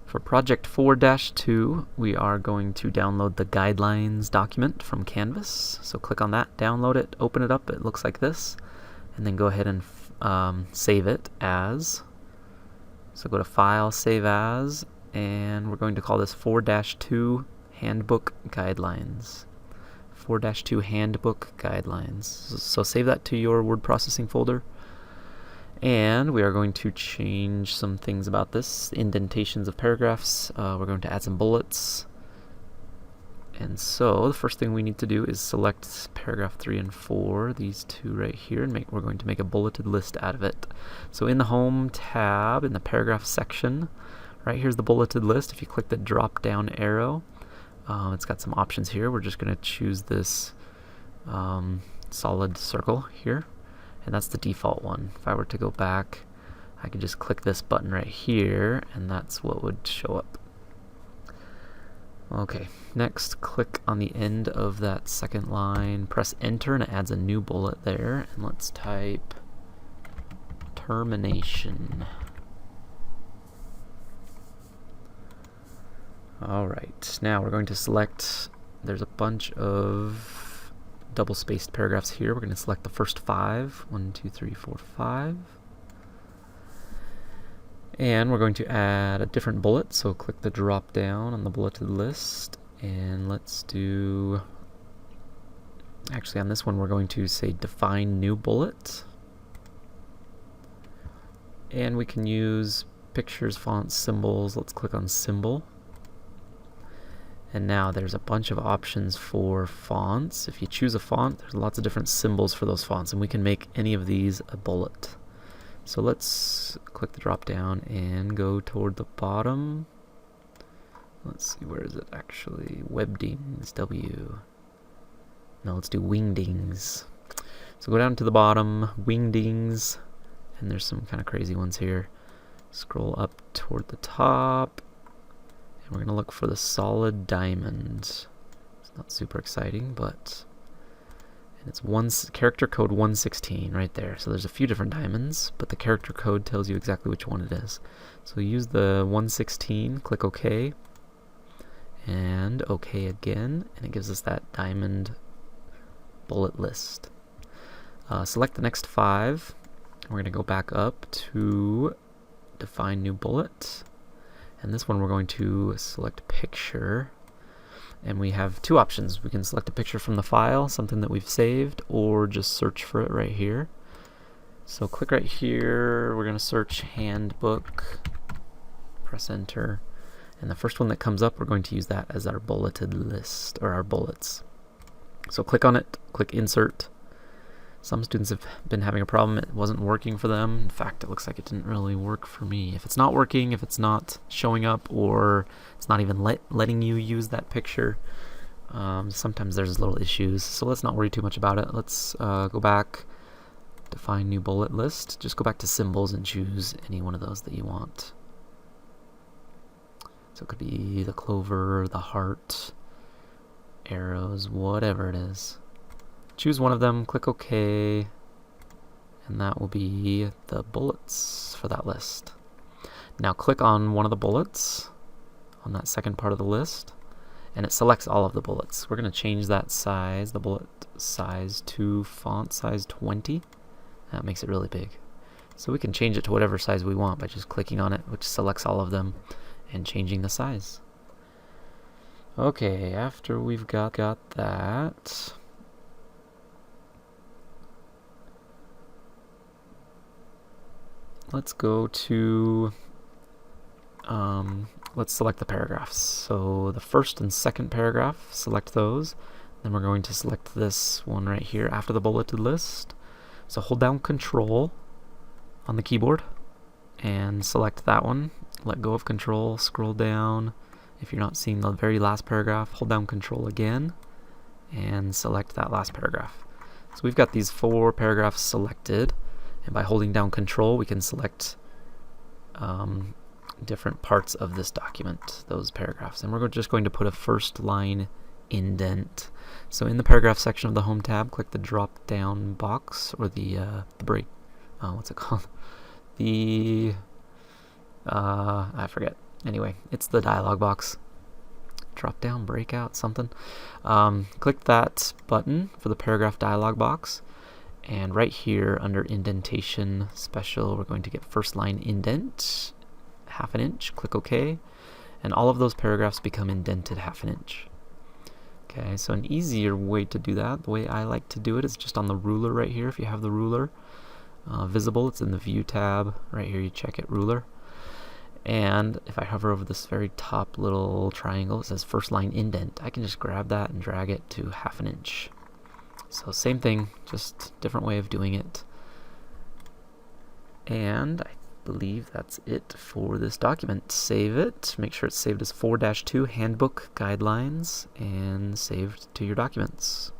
For project 4-2, we are going to download the guidelines document from Canvas. So click on that, download it, open it up. It looks like this. And then go ahead and save it as. So go to File, Save As, and we're going to call this 4-2 Handbook Guidelines. 4-2 Handbook Guidelines. So save that to your word processing folder. And we are going to change some things about this. Indentations of paragraphs. We're going to add some bullets. And so the first thing we need to do is select paragraph 3 and 4, these two right here, and we're going to make a bulleted list out of it. So in the Home tab, in the paragraph section, right here's the bulleted list. If you click the drop down arrow, it's got some options here. We're just going to choose this solid circle here. And that's the default one. If I were to go back, I could just click this button right here, and that's what would show up. Okay, next click on the end of that second line, press enter, and it adds a new bullet there. And let's type termination. Alright, now we're going to select, there's a bunch of double-spaced paragraphs here. We're going to select the first 5. 1, 2, 3, 4, 5. And we're going to add a different bullet. So click the drop down on the bulleted list. And let's do... Actually, on this one, we're going to say define new bullet. And we can use pictures, fonts, symbols. Let's click on symbol. And now there's a bunch of options for fonts. If you choose a font, there's lots of different symbols for those fonts, and we can make any of these a bullet. So let's click the drop down and go toward the bottom. Let's see, where is it actually? Webdings, W. No, let's do wingdings. So go down to the bottom, wingdings, and there's some kind of crazy ones here. Scroll up toward the top. And we're going to look for the solid diamond. It's not super exciting, but... And it's character code 116 right there. So there's a few different diamonds, but the character code tells you exactly which one it is. So use the 116, click OK, and OK again, and it gives us that diamond bullet list. Select the next 5. We're going to go back up to define new bullet. And this one we're going to select picture, and we have 2 options. We can select a picture from the file, something that we've saved, or just search for it right here. So click right here, we're going to search handbook, press enter, and the first one that comes up, we're going to use that as our bulleted list, or our bullets. So click on it, click insert. Some students have been having a problem. It wasn't working for them. In fact, it looks like it didn't really work for me. If it's not working, if it's not showing up, or it's not even letting you use that picture, sometimes there's little issues. So let's not worry too much about it. Let's go back, define new bullet list. Just go back to symbols and choose any one of those that you want. So it could be the clover, the heart, arrows, whatever it is. Choose one of them, click OK, and that will be the bullets for that list. Now click on one of the bullets on that second part of the list, and it selects all of the bullets. We're going to change that size, the bullet size, to font size 20. That makes it really big. So we can change it to whatever size we want by just clicking on it, which selects all of them, and changing the size. Okay, after we've got that... Let's go to, let's select the paragraphs. So the first and second paragraph, select those. Then we're going to select this one right here after the bulleted list. So hold down Control on the keyboard and select that one. Let go of Control, scroll down. If you're not seeing the very last paragraph, hold down Control again and select that last paragraph. So we've got these 4 paragraphs selected. And by holding down Control, we can select different parts of this document, those paragraphs. And we're just going to put a first line indent. So in the paragraph section of the Home tab, click the drop down box, or the break. What's it called? The I forget. Anyway, it's the dialog box. Drop down, breakout, something. Click that button for the paragraph dialog box. And right here under indentation special, we're going to get first line indent, 1/2 inch. Click OK. And all of those paragraphs become indented 1/2 inch. Okay, so an easier way to do that, the way I like to do it, is just on the ruler right here. If you have the ruler visible, it's in the View tab. Right here you check it, ruler. And if I hover over this very top little triangle, it says first line indent. I can just grab that and drag it to 1/2 inch. So same thing, just different way of doing it. And I believe that's it for this document. Save it. Make sure it's saved as 4-2 Handbook Guidelines and saved to your documents.